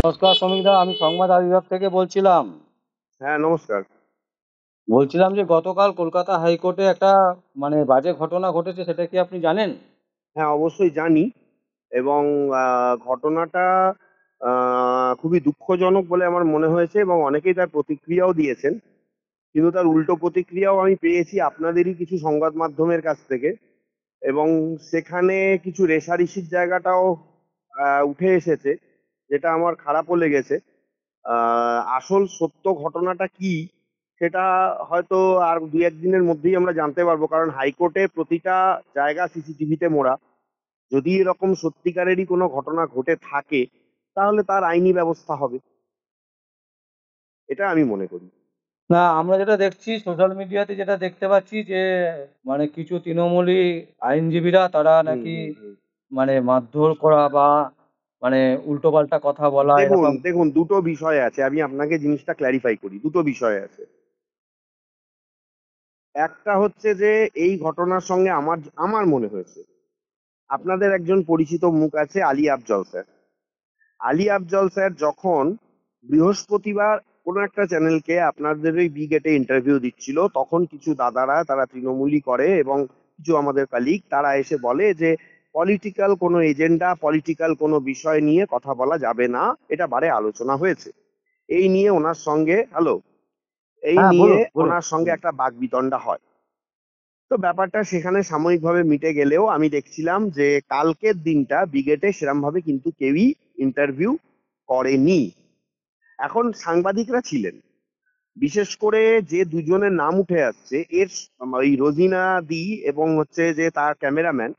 নমস্কার শ্রমিকদা, আমি সংবাদ বিভাগ থেকে বলছিলাম। হ্যাঁ, নমস্কার। বলছিলাম যে গতকাল কলকাতা হাইকোর্টে একটা বাজে ঘটনা ঘটেছে, সেটা কি আপনি জানেন? হ্যাঁ, অবশ্যই জানি এবং ঘটনাটা খুবই দুঃখজনক বলে আমার মনে হয়েছে এবং অনেকেই তার প্রতিক্রিয়াও দিয়েছেন। কিন্তু তার উল্টো প্রতিক্রিয়াও আমি পেয়েছি আপনাদেরই কিছু সংবাদ মাধ্যমের কাছ থেকে এবং সেখানে কিছু রেষারেষির জায়গাটাও উঠে এসেছে, যেটা আমার খারাপও লেগেছে। আসল সত্য ঘটনাটা কি সেটা হয়তো আর ২-১ দিনের মধ্যেই আমরা জানতে পারবো। কারণ হাইকোর্টে প্রতিটা জায়গা সিসিটিভিতে মোড়া। যদি এরকম সত্যিকারেরই কোনো ঘটনা ঘটে থাকে, তাহলে তার আইনি ব্যবস্থা হবে। এটা আমি মনে করি। না, আমরা যেটা দেখছি সোশ্যাল মিডিয়াতে, যেটা দেখতে পাচ্ছি যে কিছু তৃণমূলী আইনজীবীরা তারা হুম, নাকি হুম, হুম। মারধর করা বা মানে উল্টোপাল্টা কথা বলা দেখুন, এরকম। দেখুন ২ টো বিষয় আছে। আমি আপনাকে জিনিসটা ক্লারিফাই করি। ২ টো বিষয় আছে। একটা হচ্ছে যে এই ঘটনার সঙ্গে আমার আমার মনে হয়েছে, আপনাদের একজন পরিচিত মুখ আছে আলী আফজল স্যার। আলী আফজল স্যার যখন বৃহস্পতিবার কোনো একটা চ্যানেলকে আপনাদের ওই বি গেটে ইন্টারভিউ দিচ্ছিল, তখন কিছু দাদারা তারা তৃণমূলী করে এবং কিছু আমাদের কালিগ তারা এসে বলে যে পলিটিক্যাল কোনো এজেন্ডা, পলিটিক্যাল কোনো বিষয় নিয়ে কথা বলা যাবে না। এটা বারে আলোচনা হয়েছে। এই নিয়ে ওনার সঙ্গে এই হ্যাঁ, নিয়ে বলুন বলুন ওনার সঙ্গে বলুন। একটা বাকবিতণ্ডা হয়। তো ব্যাপারটা সেখানে সাময়িকভাবে মিটে গেলেও আমি দেখছিলাম যে কালকের দিনটা বিগেটে সেরমভাবে কিন্তু কেউই ইন্টারভিউ করেনি। এখন সাংবাদিকরা ছিলেন। বিশেষ করে যে দুজনের নাম উঠে আসছে ওই রোজিনা দি এবং হচ্ছে যে তার ক্যামেরাম্যান,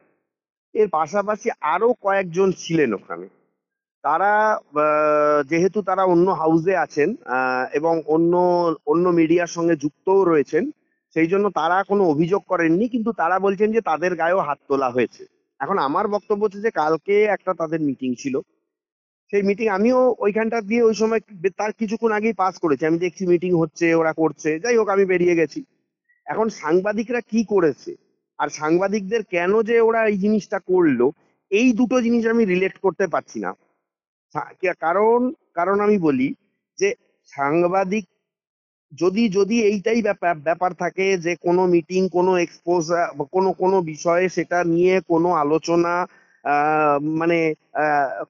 এর পাশাপাশি আরো কয়েকজন ছিলেন ওখানে। তারা যেহেতু তারা অন্য হাউসে আছেন এবং অন্য অন্য মিডিয়ার সঙ্গে যুক্তও রয়েছেন, সেই জন্য তারা কোনো অভিযোগ করেননি, কিন্তু তারা বলছেন যে তাদের গায়েও হাত তোলা হয়েছে। এখন আমার বক্তব্য হচ্ছে যে কালকে একটা তাদের মিটিং ছিল, সেই মিটিং আমিও ওইখানটা দিয়ে ওই সময় তার কিছুক্ষণ আগেই পাস করেছি। আমি দেখছি মিটিং হচ্ছে, ওরা করছে, যাই হোক আমি বেরিয়ে গেছি। এখন সাংবাদিকরা কি করেছে আর সাংবাদিকদের কেন যে ওরা এই জিনিসটা করলো, এই দুটো জিনিস আমি রিলেট করতে পারছি না। কারণ কারণ আমি বলি যে সাংবাদিক যদি যদি এইটাই ব্যাপার ব্যাপার থাকে যে কোনো মিটিং, কোনো এক্সপোজ, কোনো কোনো বিষয়ে সেটা নিয়ে কোনো আলোচনা মানে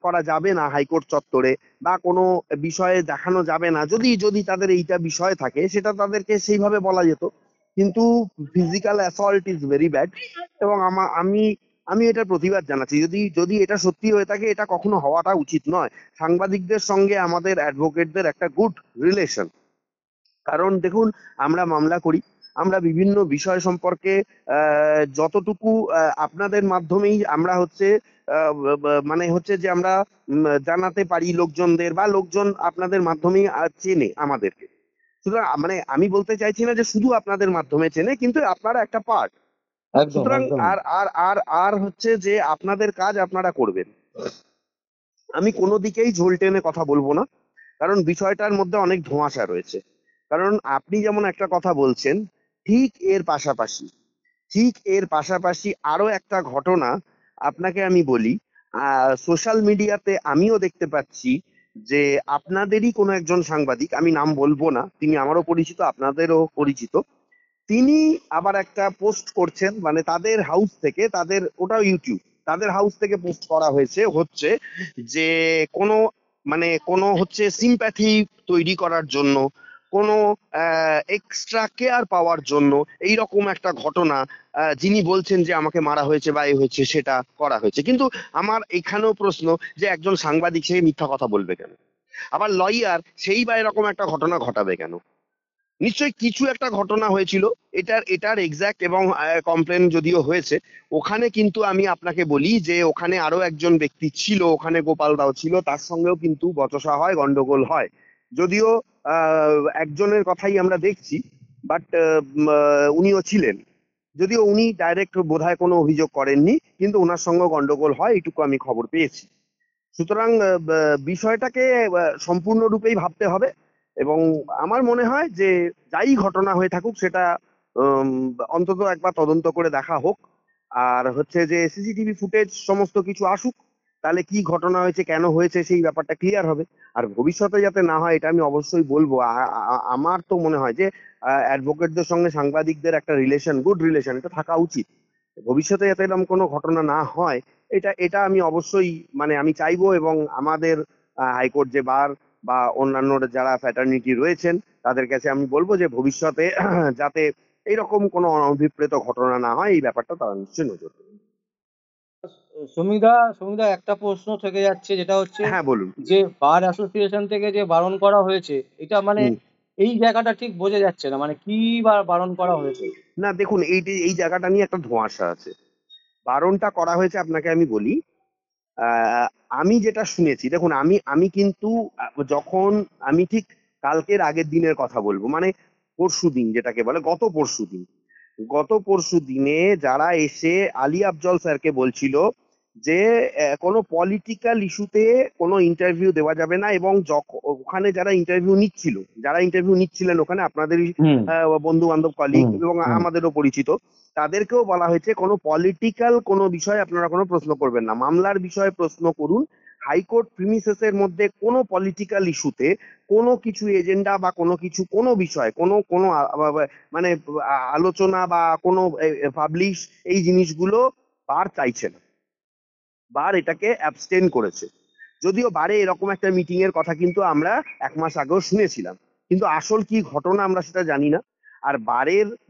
করা যাবে না হাইকোর্ট চত্বরে, বা কোনো বিষয়ে দেখানো যাবে না, যদি যদি তাদের এইটা বিষয় থাকে সেটা তাদেরকে সেইভাবে বলা যেত। কিন্তু physical assault is very bad এবং আমি আমি এটার প্রতিবাদ জানাচ্ছি। যদি যদি এটা সত্যি হয়ে থাকে, এটা কখনো হওয়াটা উচিত নয়। সাংবাদিকদের সঙ্গে আমাদের অ্যাডভোকেটদের একটা গুড রিলেশন। কারণ দেখুন, আমরা মামলা করি, আমরা বিভিন্ন বিষয় সম্পর্কে যতটুকু আপনাদের মাধ্যমেই আমরা হচ্ছে হচ্ছে যে আমরা জানাতে পারি লোকজনদের, বা লোকজন আপনাদের মাধ্যমেই চেনে আমাদেরকে। সুতরাং আমি বলতে চাইছি না যে শুধু আপনাদের মাধ্যমে চেনে, কিন্তু আপনারা একটা পার্ট। একদম সুতরাং একদম। আর আর আর আর হচ্ছে যে আপনাদের কাজ আপনারা করবেন। আমি কোনো দিকেই ঝোল টেনে কথা বলবো না, কারণ বিষয়টার মধ্যে অনেক ধোঁয়াশা রয়েছে। কারণ আপনি যেমন একটা কথা বলছেন, ঠিক এর পাশাপাশি ঠিক এর পাশাপাশি আরো একটা ঘটনা আপনাকে আমি বলি। সোশ্যাল মিডিয়াতে আমিও দেখতে পাচ্ছি যে আপনাদেরই কোনো একজন সাংবাদিক, আমি নাম বলবো না, তিনি আমারও পরিচিত, আপনাদেরও পরিচিত, তিনি আবার একটা পোস্ট করছেন, মানে তাদের হাউস থেকে, তাদের ওটাও ইউটিউব, তাদের হাউস থেকে পোস্ট করা হয়েছে হচ্ছে যে কোনো কোনো হচ্ছে সিম্প্যাথি তৈরি করার জন্য, কোনো এক্সট্রা কেয়ার পাওয়ার জন্য এইরকম একটা ঘটনা, যিনি বলছেন যে আমাকে মারা হয়েছে বা এ হয়েছে, সেটা করা হয়েছে। কিন্তু আমার এখানেও প্রশ্ন, যে একজন সাংবাদিক সে মিথ্যা কথা বলবে কেন? আবার লয়ার সেই বা এরকম একটা ঘটনা ঘটাবে কেন? নিশ্চয়ই কিছু একটা ঘটনা হয়েছিল। এটার এক্সাক্ট এবং কমপ্লেন যদিও হয়েছে, ওখানে কিন্তু আমি আপনাকে বলি যে ওখানে আরো একজন ব্যক্তি ছিল, ওখানে গোপাল দাও ছিল, তার সঙ্গেও কিন্তু বচসা হয়, গন্ডগোল হয়। যদিও একজনের কথাই আমরা দেখছি, বাট উনিও ছিলেন, যদিও উনি ডাইরেক্ট বোধহয় কোনো অভিযোগ করেননি, কিন্তু ওনার সঙ্গে গন্ডগোল হয়, এইটুকু আমি খবর পেয়েছি। সুতরাং বিষয়টাকে সম্পূর্ণরূপেই ভাবতে হবে এবং আমার মনে হয় যে যাই ঘটনা হয়ে থাকুক সেটা উম, অন্তত একবার তদন্ত করে দেখা হোক। আর হচ্ছে যে সিসিটিভি ফুটেজ সমস্ত কিছু আসুক, তাহলে কি ঘটনা হয়েছে, কেন হয়েছে, সেই ব্যাপারটা ক্লিয়ার হবে। আর ভবিষ্যতে যাতে না হয় এটা আমি অবশ্যই বলবো। আমার তো মনে হয় যে অ্যাডভোকেটদের সঙ্গে সাংবাদিকদের একটা রিলেশন, গুড রিলেশন, এটা থাকা উচিত। ভবিষ্যতে যাতে এরকম কোনো ঘটনা না হয়, এটা এটা আমি অবশ্যই মানে আমি চাইবো। এবং আমাদের হাইকোর্ট যে বার বা অন্যান্য যারা ফ্যাটার্নিটি রয়েছেন তাদের কাছে আমি বলবো যে ভবিষ্যতে যাতে এইরকম কোনো অনভিপ্রেত ঘটনা না হয়, এই ব্যাপারটা তারা নিশ্চয়ই নজর দেবেন। সুমিদা একটা প্রশ্ন থেকে যাচ্ছে, যেটা হচ্ছে হ্যাঁ, বলুন। যে বার অ্যাসোসিয়েশন থেকে যে বারণ করা হয়েছে, এটা মানে হুম। এই জায়গাটা ঠিক বোঝা যাচ্ছে না, মানে কি বারণ করা হয়েছে? না দেখুন, এই জায়গাটা নিয়ে একটা ধোঁয়াশা আছে। বারণটা করা হয়েছে আপনাকে আমি বলি। আহ, আমি যেটা শুনেছি, দেখুন আমি আমি কিন্তু যখন আমি ঠিক কালকের আগের দিনের কথা বলবো, মানে পরশুদিন, যেটাকে বলে গত পরশু দিনে যারা এসে আলী আফজল স্যারকে বলছিল যে কোনো পলিটিক্যাল ইস্যুতে কোনো ইন্টারভিউ দেওয়া যাবে না। এবং ওখানে যারা ইন্টারভিউ নিচ্ছিলেন ওখানে আপনাদেরই হুম বন্ধু বান্ধব কলিগ হুম এবং হুম আমাদেরও পরিচিত, তাদেরকেও বলা হয়েছে কোনো পলিটিক্যাল কোনো বিষয়ে আপনারা কোনো প্রশ্ন করবেন না, মামলার বিষয়ে প্রশ্ন করুন। হাইকোর্ট প্রিমিসেসের মধ্যে কোনো পলিটিক্যাল ইস্যুতে কোনো কিছু এজেন্ডা বা কোনো কিছু কোনো বিষয় কোনো কোনো মানে আলোচনা বা কোনো পাবলিশ, এই জিনিসগুলো বার চাইছে না। বার এটাকে অ্যাবস্টেন করেছে। যদিও বারে এরকম একটা মিটিং এর কথা কিন্তু আমরা 1 মাস আগেও শুনেছিলাম, কিন্তু আসল কি ঘটনা আমরা সেটা জানি না। আর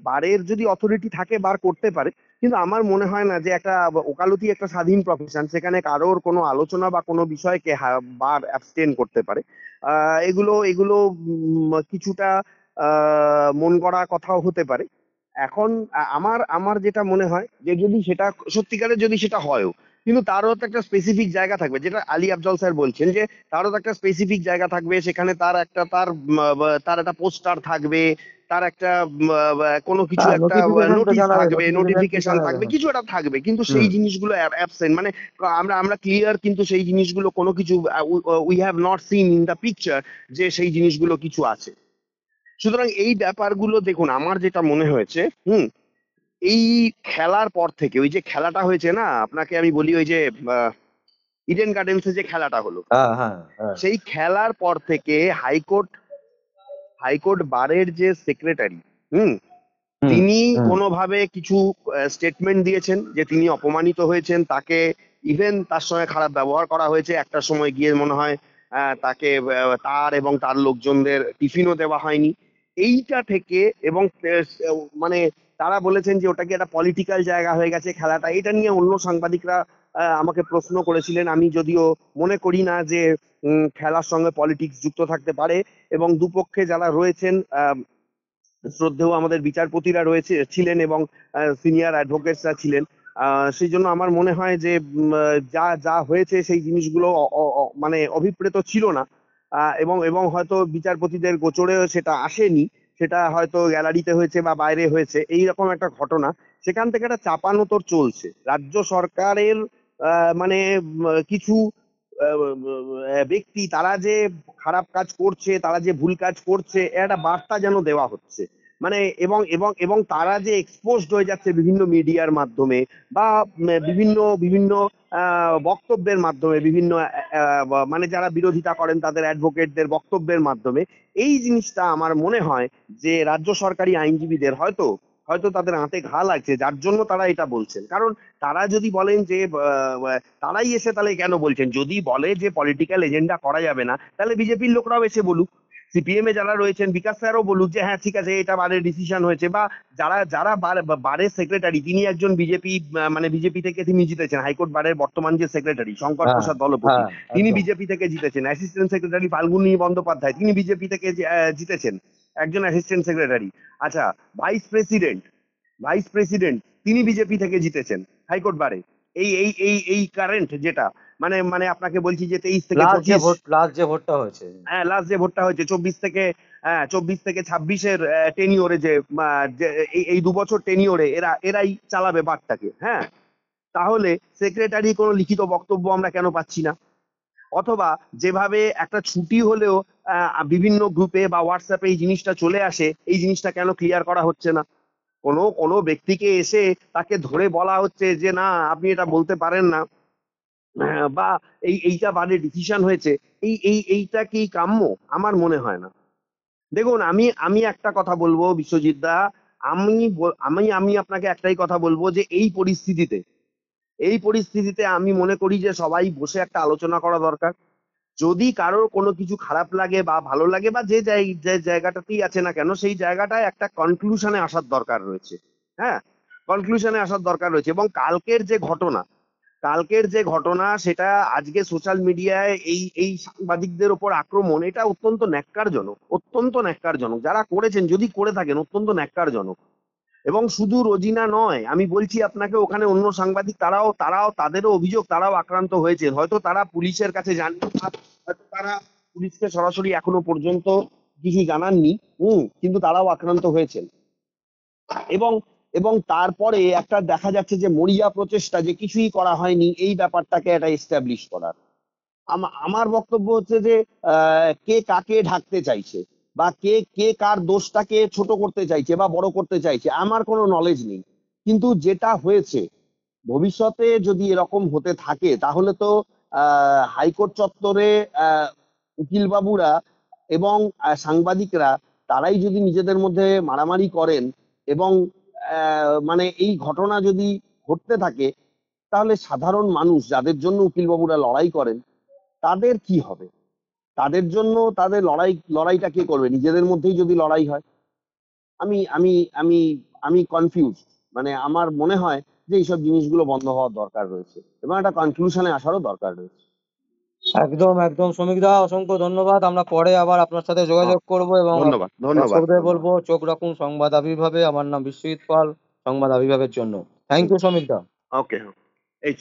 বারের যদি অথরিটি থাকে বার করতে পারে, কিন্তু আমার মনে হয় না যে একটা ওকালতি একটা স্বাধীন প্রফেশন, সেখানে কারোর কোনো আলোচনা বা কোনো বিষয়কে বার অ্যাবস্টেন করতে পারে। এগুলো এগুলো কিছুটা মন গড়া কথাও হতে পারে। এখন আমার আমার যেটা মনে হয় যে যদি সেটা সত্যিকারের যদি সেটা হয়ও, কিন্তু তারও তো একটা স্পেসিফিক জায়গা থাকবে, যেটা আলী আফজল স্যার বলছেন যে তারও তো একটা স্পেসিফিক জায়গা থাকবে, সেখানে তার একটা পোস্টার থাকবে, তার একটা কোনো কিছু হ্যাঁ, একটা নোটিফিকেশন তো নোটিশ জানাবে, থাকবে, নোটিফিকেশন কি নোটিফিকেশন জানাবে। থাকবে, কিছু একটা থাকবে, কিন্তু সেই হুম জিনিসগুলো অ্যাবসেন্ট। মানে আমরা আমরা ক্লিয়ার, কিন্তু সেই জিনিসগুলো কোনো কিছু we have not seen in the picture যে সেই জিনিসগুলো কিছু আছে। সুতরাং এই ব্যাপারগুলো দেখুন, আমার যেটা মনে হয়েছে, এই খেলার পর থেকে, ওই যে খেলাটা হয়েছে না, আপনাকে আমি বলি, ওই যে ইডেন গার্ডেন্সে যে খেলাটা হলো, হ্যাঁ হ্যাঁ হ্যাঁ সেই খেলার পর থেকে হাইকোর্ট বারের যে সেক্রেটারি, হুম হুম তিনি হুম কোনোভাবে কিছু স্টেটমেন্ট দিয়েছেন যে তিনি অপমানিত হয়েছেন, তাকে ইভেন তার সঙ্গে খারাপ ব্যবহার করা হয়েছে, একটা সময় গিয়ে মনে হয় তাকে তার এবং তার লোকজনদের টিফিনও দেওয়া হয়নি। এইটা থেকে এবং মানে তারা বলেছেন যে ওটা কি একটা পলিটিক্যাল জায়গা হয়ে গেছে খেলাটা, এটা নিয়ে অন্য সাংবাদিকরা আমাকে প্রশ্ন করেছিলেন। আমি যদিও মনে করি না যে খেলার সঙ্গে পলিটিক্স যুক্ত থাকতে পারে, এবং দুপক্ষে যারা রয়েছেন, শ্রদ্ধেয় আমাদের বিচারপতিরা ছিলেন এবং সিনিয়র অ্যাডভোকেটসরা ছিলেন। সেই জন্য আমার মনে হয় যে যা যা হয়েছে সেই জিনিসগুলো মানে অভিপ্রেত ছিল না। এবং এবং হয়তো বিচারপতিদের গোচরেও সেটা আসেনি, সেটা হয়তো গ্যালারিতে হয়েছে বা বাইরে হয়েছে, এই রকম একটা ঘটনা। সেখান থেকে একটা চাপানোতর চলছে রাজ্য সরকারের। মানে কিছু ব্যক্তি, তারা যে খারাপ কাজ করছে, তারা যে ভুল কাজ করছে, এর একটা বার্তা যেন দেওয়া হচ্ছে। মানে এবং এবং এবং তারা যে এক্সপোজড হয়ে যাচ্ছে বিভিন্ন মিডিয়ার মাধ্যমে বা বিভিন্ন বিভিন্ন বক্তব্যের মাধ্যমে, বিভিন্ন মানে যারা বিরোধিতা করেন তাদের অ্যাডভোকেটদের বক্তব্যের মাধ্যমে, এই জিনিসটা আমার মনে হয় যে রাজ্য সরকারি আইনজীবীদের হয়তো হয়তো তাদের আঁতে ঘা লাগছে, যার জন্য তারা এটা বলছেন। কারণ তারা যদি বলেন যে তারাই এসে তাহলে কেন বলছেন, যদি বলে যে পলিটিক্যাল এজেন্ডা করা যাবে না, তাহলে বিজেপির লোকরাও এসে বলুক, সিপিএম এ যারা রয়েছেন বিকাশ স্যারও বলুক যে হ্যাঁ ঠিক আছে, এটা বারের ডিসিশন হয়েছে। বা যারা যারা বারের সেক্রেটারি, তিনি একজন বিজেপি, মানে বিজেপি থেকে তিনি জিতেছেন, হাইকোর্ট বারের বর্তমান যে সেক্রেটারি শঙ্কর হ্যাঁ প্রসাদ দলপতি, হ্যাঁ তিনি একদম। বিজেপি থেকে জিতেছেন। অ্যাসিস্ট্যান্ট সেক্রেটারি ফাল্গুনী বন্দ্যোপাধ্যায়, তিনি বিজেপি থেকে জিতেছেন, একজন অ্যাসিস্ট্যান্ট সেক্রেটারি। আচ্ছা, ভাইস প্রেসিডেন্ট ভাইস প্রেসিডেন্ট তিনি বিজেপি থেকে জিতেছেন হাইকোর্ট বারে। এই কারেন্ট যেটা, মানে মানে আপনাকে বলছি যে 23 থেকে 25, লাস্ট যে ভোটটা হয়েছে। হ্যাঁ লাস্ট যে ভোটটা হয়েছে 24 থেকে 26 টেনিওরে, যে এই 2 বছর টেনিওরে এরাই চালাবে বারটাকে। হ্যাঁ, তাহলে সেক্রেটারি কোনো লিখিত বক্তব্য আমরা কেন পাচ্ছি না? অথবা যেভাবে একটা ছুটি হলেও বিভিন্ন গ্রুপে বা হোয়াটসঅ্যাপে এই জিনিসটা চলে আসে, এই জিনিসটা কেন ক্লিয়ার করা হচ্ছে না? কোনো কোনো ব্যক্তিকে এসে তাকে ধরে বলা হচ্ছে যে না, আপনি এটা বলতে পারেন না, বা এইটা বারে ডিসিশন হয়েছে, এইটা কি কাম্য? আমার মনে হয় না। দেখুন, আমি আমি একটা কথা বলবো বিশ্বজিৎ দা, আমি আপনাকে একটাই কথা বলবো যে এই পরিস্থিতিতে আমি মনে করি যে সবাই বসে একটা আলোচনা করা দরকার। যদি কারোর কোনো কিছু খারাপ লাগে বা ভালো লাগে, বা যে জায়গাটাতেই আছে না কেন, সেই জায়গাটায় একটা কনক্লুশনে আসার দরকার রয়েছে। হ্যাঁ, কনক্লুশনে আসার দরকার রয়েছে। এবং কালকের যে ঘটনা সেটা আজকে সোশ্যাল মিডিয়ায় এই সাংবাদিকদের ওপর আক্রমণ, এটা অত্যন্ত ন্যাক্কারজনক। যারা করেছেন, যদি করে থাকেন, অত্যন্ত ন্যাক্কারজনক। এবং শুধু রোজিনা নয়, আমি বলছি আপনাকে, ওখানে অন্য সাংবাদিক, তারাও তাদেরও অভিযোগ, তারাও আক্রান্ত হয়েছেন। হয়তো তারা পুলিশের কাছে যাননি, বা হয়তো তারা পুলিশকে সরাসরি এখনো পর্যন্ত কিছু জানাননি, কিন্তু তারাও আক্রান্ত হয়েছেন। এবং এবং তারপরে একটা দেখা যাচ্ছে যে মরিয়া প্রচেষ্টা, যে কিছুই করা হয়নি এই ব্যাপারটাকে একটা এস্টাবলিশ করার। আমার বক্তব্য হচ্ছে যে কে কাকে ঢাকতে চাইছে, বা কে কে কার দোষটাকে ছোট করতে চাইছে বা বড় করতে চাইছে, আমার কোনো নলেজ নেই। কিন্তু যেটা হয়েছে, ভবিষ্যতে যদি এরকম হতে থাকে, তাহলে তো হাইকোর্ট চত্বরে উকিল বাবুরা এবং সাংবাদিকরা, তারাই যদি নিজেদের মধ্যে মারামারি করেন, এবং মানে এই ঘটনা যদি ঘটতে থাকে, তাহলে সাধারণ মানুষ যাদের জন্য উকিল বাবুরা লড়াই করেন, তাদের কি হবে? তাদের জন্য তাদের লড়াইটা কে করবে? নিজেদের মধ্যেই যদি লড়াই হয়, আমি আমি আমি আমি কনফিউজ। মানে আমার মনে হয় যে এইসব জিনিসগুলো বন্ধ হওয়ার দরকার রয়েছে, এবং একটা কনক্লুশনে আসারও দরকার রয়েছে। একদম একদম শ্রমিক দা, অসংখ্য ধন্যবাদ। আমরা পরে আবার আপনার সাথে হ্যাঁ, যোগাযোগ করব, এবং ধন্যবাদ, ধন্যবাদ, দর্শকদের ধন্যবাদ। বলবো চোখ রাখুন সংবাদ আবির্ভাবে। আমার নাম বিশ্বজিৎ পাল, সংবাদ আবির্ভাবের জন্য। থ্যাংক ইউ শ্রমিক দা। ওকে, এই